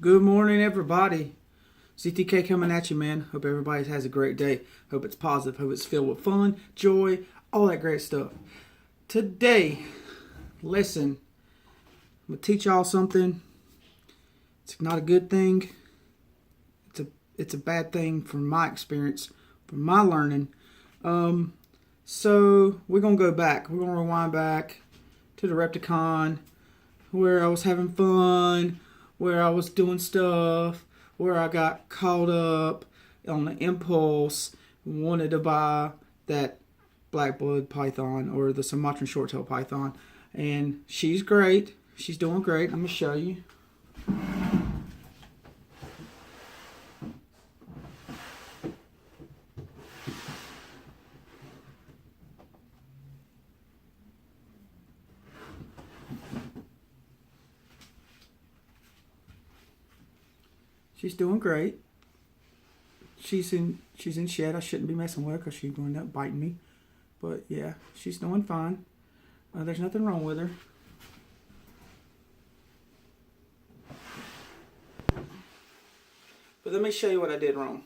Good morning, everybody. CTK coming at you, man. Hope everybody has a great day. Hope it's positive. Hope it's filled with fun, joy, all that great stuff. Today, listen, I'm going to teach y'all something. It's not a good thing. It's a bad thing from my experience, from my learning. So we're going to go back. We're going to rewind back to the REPTICON, where I was having fun, where I was doing stuff, where I got caught up on the impulse, wanted to buy that black blood python or the Sumatran short-tailed python. And she's great. She's doing great. I'm going to show you. She's doing great. She's in shed. I shouldn't be messing with her because she's going to end up biting me. But yeah, she's doing fine. There's nothing wrong with her. But let me show you what I did wrong.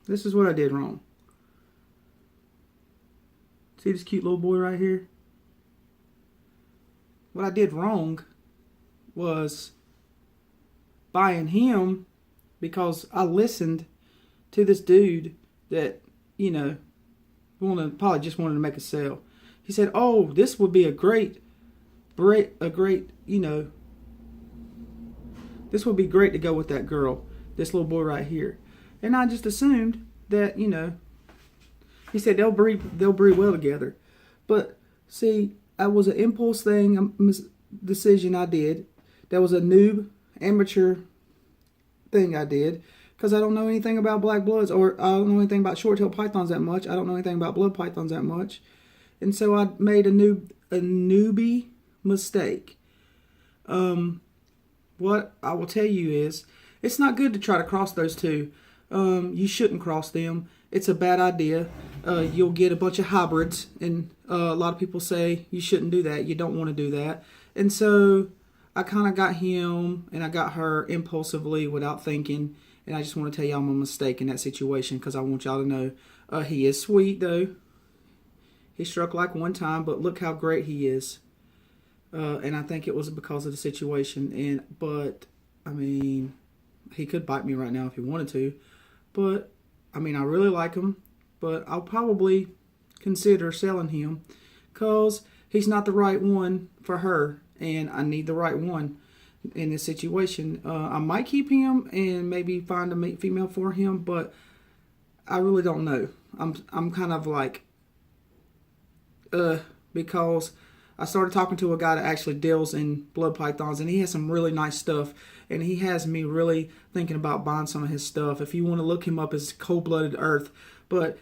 This is what I did wrong. See this cute little boy right here? What I did wrong was buying him because I listened to this dude that, probably just wanted to make a sale. He said, "Oh, this would be this would be great to go with that girl, this little boy right here." And I just assumed that, he said they'll breed well together. But see, that was an impulse thing, a decision I did. That was a noob, amateur thing I did. Because I don't know anything about black bloods, or I don't know anything about short-tailed pythons that much. I don't know anything about blood pythons that much. And so I made a newbie mistake. What I will tell you is, it's not good to try to cross those two. You shouldn't cross them. It's a bad idea. You'll get a bunch of hybrids, and a lot of people say you shouldn't do that. You don't want to do that. And so I kind of got him and I got her impulsively without thinking. And I just want to tell y'all I'm a mistake in that situation because I want y'all to know he is sweet, though. He struck like one time, but look how great he is. And I think it was because of the situation. But he could bite me right now if he wanted to. But I really like him, but I'll probably consider selling him because he's not the right one for her, and I need the right one in this situation. I might keep him and maybe find a mate female for him, but I really don't know. I'm kind of like, because I started talking to a guy that actually deals in blood pythons, and he has some really nice stuff, and he has me really thinking about buying some of his stuff. If you want to look him up, it's Cold-Blooded Earth.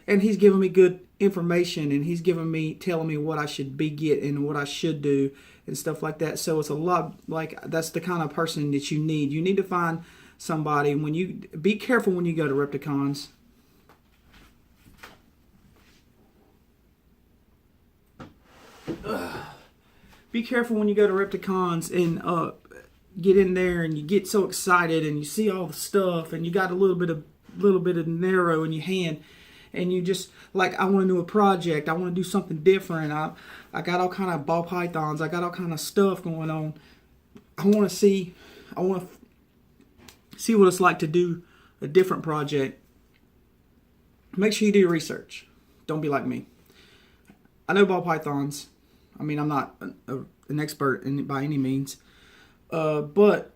And he's giving me good information, and he's telling me what I should be getting and what I should do and stuff like that. So it's a lot, like, that's the kind of person that you need. You need to find somebody. Be careful when you go to REPTICONs. Be careful when you go to REPTICONs and get in there and you get so excited and you see all the stuff and you got a little bit of narrow in your hand and you just like, I want to do a project. I want to do something different. I got all kind of ball pythons. I got all kind of stuff going on. I want to see what it's like to do a different project. Make sure you do your research. Don't be like me. I know ball pythons. I'm not an expert by any means, but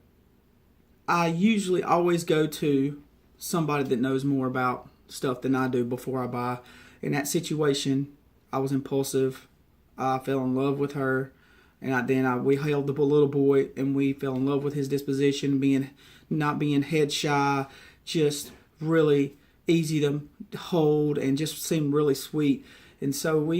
I usually always go to somebody that knows more about stuff than I do before I buy. In that situation, I was impulsive. I fell in love with her, and we held the little boy, and we fell in love with his disposition, not being head shy, just really easy to hold, and just seemed really sweet. And so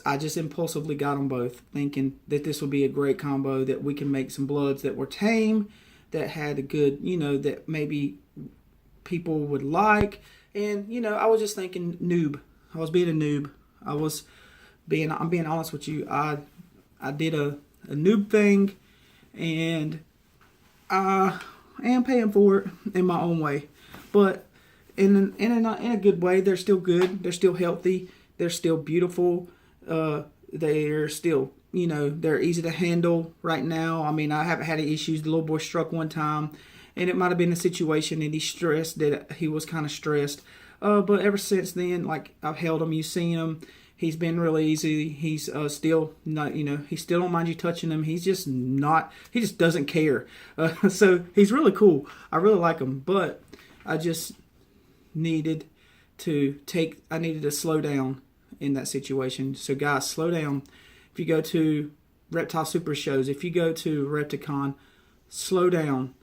I just impulsively got them both, thinking that this would be a great combo, that we can make some bloods that were tame, that had a good, that maybe people would like. And, you know, I was just thinking noob. I was being a noob. I'm being honest with you. I did a noob thing, and I am paying for it in my own way. But in a good way. They're still good. They're still healthy. They're still beautiful. They're still, you know, they're easy to handle right now. I mean, I haven't had any issues. The little boy struck one time, and it might have been a situation, and he's stressed, that he was kind of stressed. But ever since then, like, I've held him. You've seen him. He's been really easy. He's still not, you know, he still don't mind you touching him. He's just not, he just doesn't care. So he's really cool. I really like him. But I just needed to slow down in that situation. So guys, slow down. If you go to Reptile Super shows, if you go to REPTICON, slow down.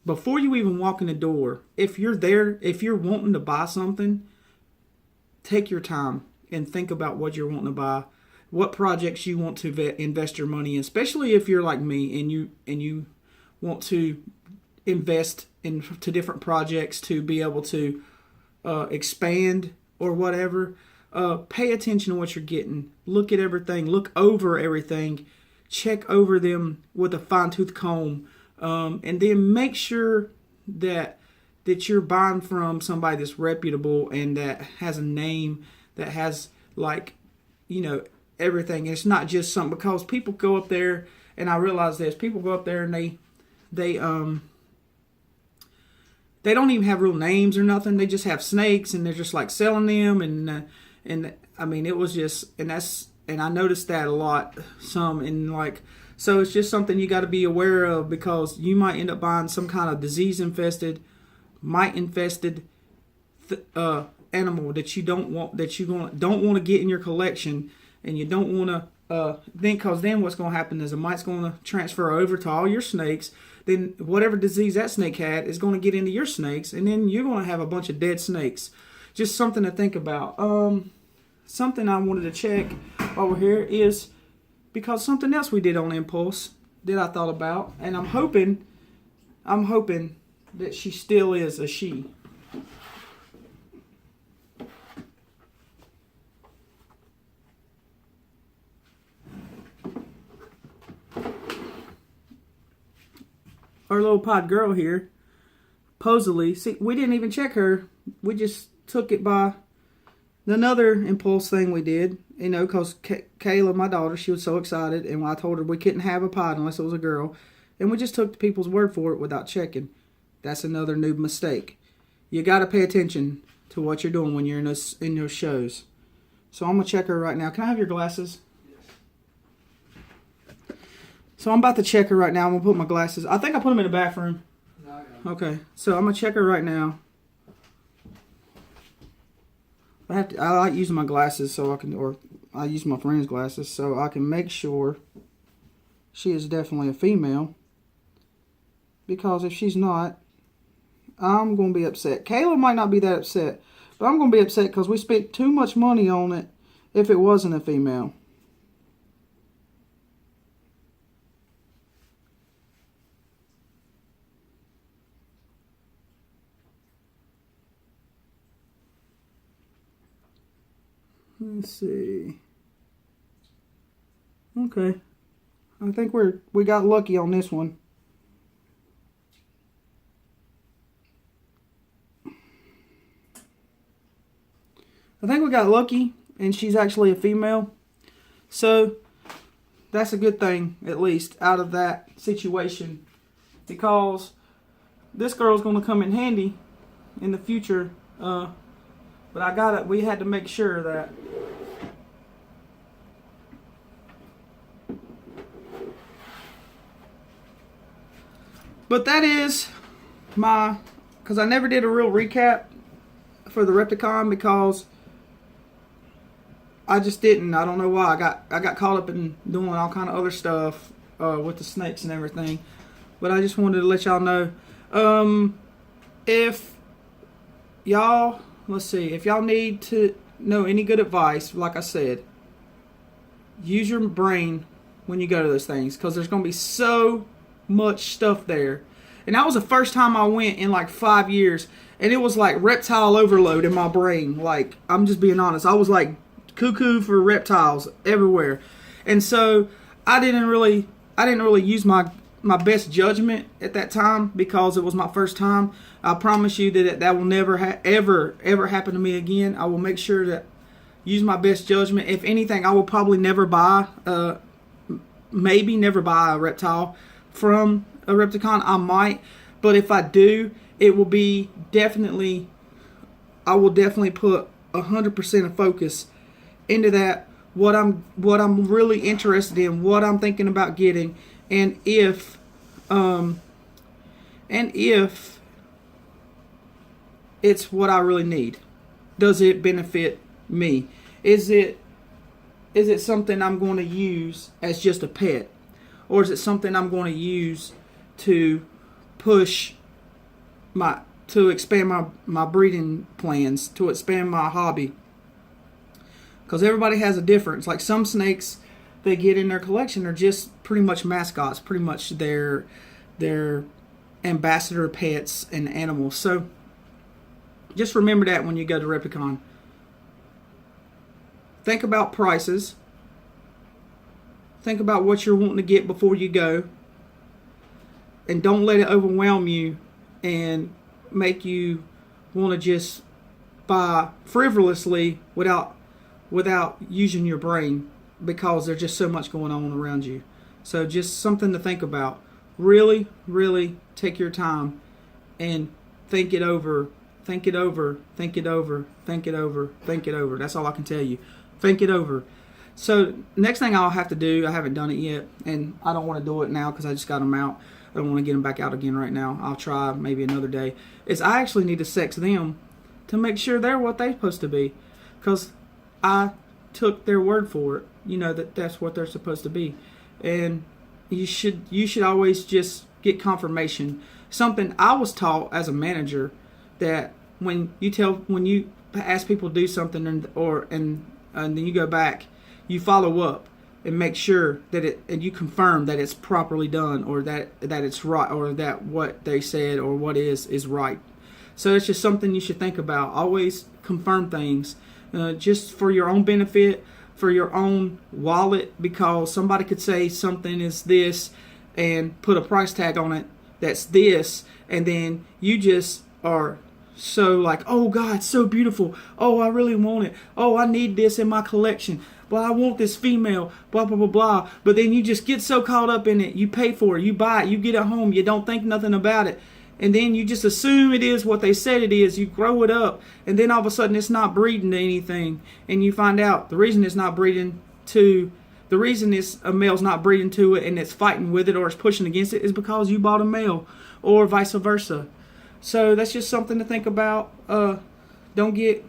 Before you even walk in the door, if you're there, if you're wanting to buy something, take your time and think about what you're wanting to buy, what projects you want to invest your money in, especially if you're like me and you want to invest into different projects to be able to expand or whatever. Pay attention to what you're getting. Look at everything. Look over everything. Check over them with a fine-tooth comb. And then make sure that you're buying from somebody that's reputable and that has a name, that has, like, you know, everything. It's not just something, because people go up there, and I realize this, people go up there and they don't even have real names or nothing. They just have snakes, and they're just like selling them, and I mean, it was just, and I noticed that a lot, so it's just something you got to be aware of, because you might end up buying some kind of disease-infested, mite-infested animal that you don't want, that you don't want to get in your collection, and you don't want to because then what's going to happen is the mite's going to transfer over to all your snakes. Then whatever disease that snake had is going to get into your snakes, and then you're going to have a bunch of dead snakes. Just something to think about. Something I wanted to check while we're here is, because something else we did on impulse that I thought about, and I'm hoping that she still is a she. Our little pod girl here, supposedly, see, we didn't even check her. We just took it by another impulse thing we did, you know, because Kayla, my daughter, she was so excited, and I told her we couldn't have a pod unless it was a girl, and we just took the people's word for it without checking. That's another noob mistake. You got to pay attention to what you're doing when you're in those shows. So I'm going to check her right now. Can I have your glasses? So I'm about to check her right now. I'm going to put my glasses. I think I put them in the bathroom. Okay. So I'm going to check her right now. I like using my glasses so I can, or I use my friend's glasses so I can make sure she is definitely a female. Because if she's not, I'm going to be upset. Kayla might not be that upset, but I'm going to be upset because we spent too much money on it if it wasn't a female. Let's see. Okay. I think we got lucky on this one. I think we got lucky, and she's actually a female. So that's a good thing, at least, out of that situation, because this girl's going to come in handy in the future. But we had to make sure that that is because I never did a real recap for the REPTICON, because I just didn't. I don't know why. I got caught up in doing all kind of other stuff with the snakes and everything. But I just wanted to let y'all know. If y'all, let's see, if y'all need to know any good advice, like I said, use your brain when you go to those things, because there's going to be so much stuff there. And that was the first time I went in like 5 years. And it was like reptile overload in my brain. Like, I'm just being honest. I was like cuckoo for reptiles everywhere. And so I didn't really use my best judgment at that time because it was my first time. I promise you that will never ever happen to me again. I will make sure that use my best judgment. If anything, I will probably never buy maybe never buy a reptile from a Repticon. I might, but if I do, it will be definitely, I will definitely put 100% of focus into that, what I'm really interested in, what I'm thinking about getting, and if it's what I really need. Does it benefit me? Is it something I'm going to use as just a pet? Or is it something I'm going to use to expand my breeding plans, to expand my hobby? Because everybody has a difference. Like some snakes they get in their collection are just pretty much mascots, pretty much their ambassador pets and animals. So just remember that when you go to Repticon. Think about prices. Think about what you're wanting to get before you go. And don't let it overwhelm you and make you want to just buy frivolously without using your brain, because there's just so much going on around you. So just something to think about. Really, really take your time and think it over. Think it over. Think it over. Think it over. Think it over. That's all I can tell you. Think it over. So next thing I'll have to do, I haven't done it yet, and I don't want to do it now because I just got them out. I don't want to get them back out again right now. I'll try maybe another day. Is I actually need to sex them to make sure they're what they're supposed to be, because I took their word for it. You know that's what they're supposed to be, and you should always just get confirmation. Something I was taught as a manager, that when you ask people to do something and then you go back, you follow up and make sure that and you confirm that it's properly done, or that it's right, or that what they said or what is right. So it's just something you should think about. Always confirm things, just for your own benefit, for your own wallet, because somebody could say something is this and put a price tag on it that's this, and then you just are so like, oh God, it's so beautiful. Oh, I really want it. Oh, I need this in my collection. Well, I want this female, blah, blah, blah, blah. But then you just get so caught up in it. You pay for it. You buy it. You get it home. You don't think nothing about it. And then you just assume it is what they said it is. You grow it up. And then all of a sudden it's not breeding to anything. And you find out the reason it's not breeding to, the reason is a male's not breeding to it and it's fighting with it or it's pushing against it is because you bought a male, or vice versa. So that's just something to think about. Don't get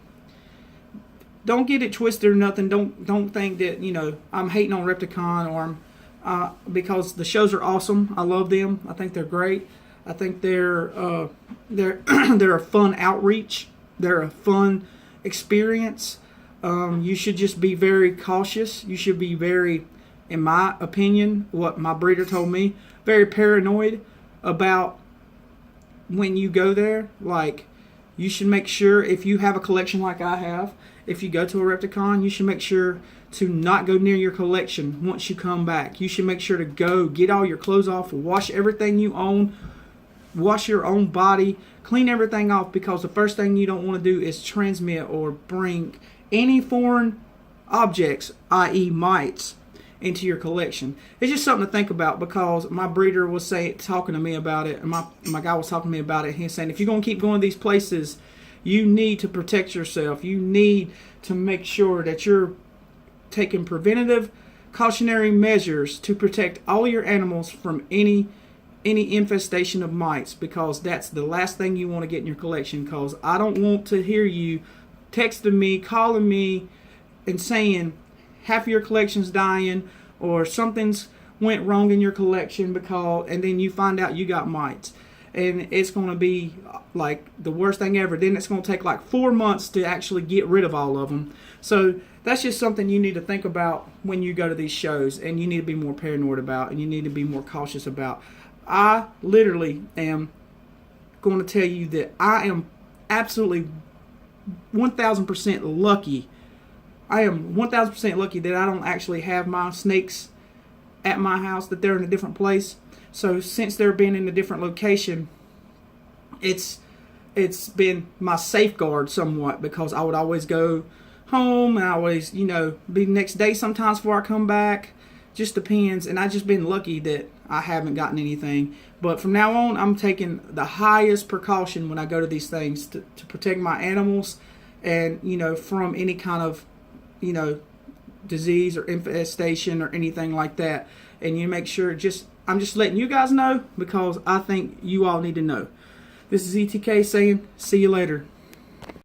it twisted or nothing. Don't think that I'm hating on Repticon, or I'm because the shows are awesome. I love them. I think they're great. I think they're they're a fun outreach. They're a fun experience. You should just be very cautious. You should be very, in my opinion, what my breeder told me, very paranoid about when you go there. Like, you should make sure, if you have a collection like I have, if you go to a Repticon, you should make sure to not go near your collection once you come back. You should make sure to go get all your clothes off, wash everything you own, wash your own body, clean everything off, because the first thing you don't want to do is transmit or bring any foreign objects, i.e. mites, into your collection. It's just something to think about, because my breeder was talking to me about it, and my guy was talking to me about it. He's saying, if you're going to keep going to these places, you need to protect yourself. You need to make sure that you're taking preventative, cautionary measures to protect all your animals from any infestation of mites, because that's the last thing you want to get in your collection. Because I don't want to hear you texting me, calling me, and saying half of your collection's dying, or something's went wrong in your collection, and then you find out you got mites, and it's going to be like the worst thing ever. Then it's going to take like 4 months to actually get rid of all of them. So that's just something you need to think about when you go to these shows, and you need to be more paranoid about, and you need to be more cautious about. I literally am going to tell you that I am absolutely 1,000% lucky. I am 1,000% lucky that I don't actually have my snakes at my house, that they're in a different place. So since they're being in a different location, it's been my safeguard somewhat, because I would always go home and I always, be the next day sometimes before I come back. Just depends. And I've just been lucky that I haven't gotten anything. But from now on, I'm taking the highest precaution when I go to these things to protect my animals and, from any kind of, disease or infestation or anything like that. And you make sure I'm just letting you guys know, because I think you all need to know. This is ETK saying, see you later.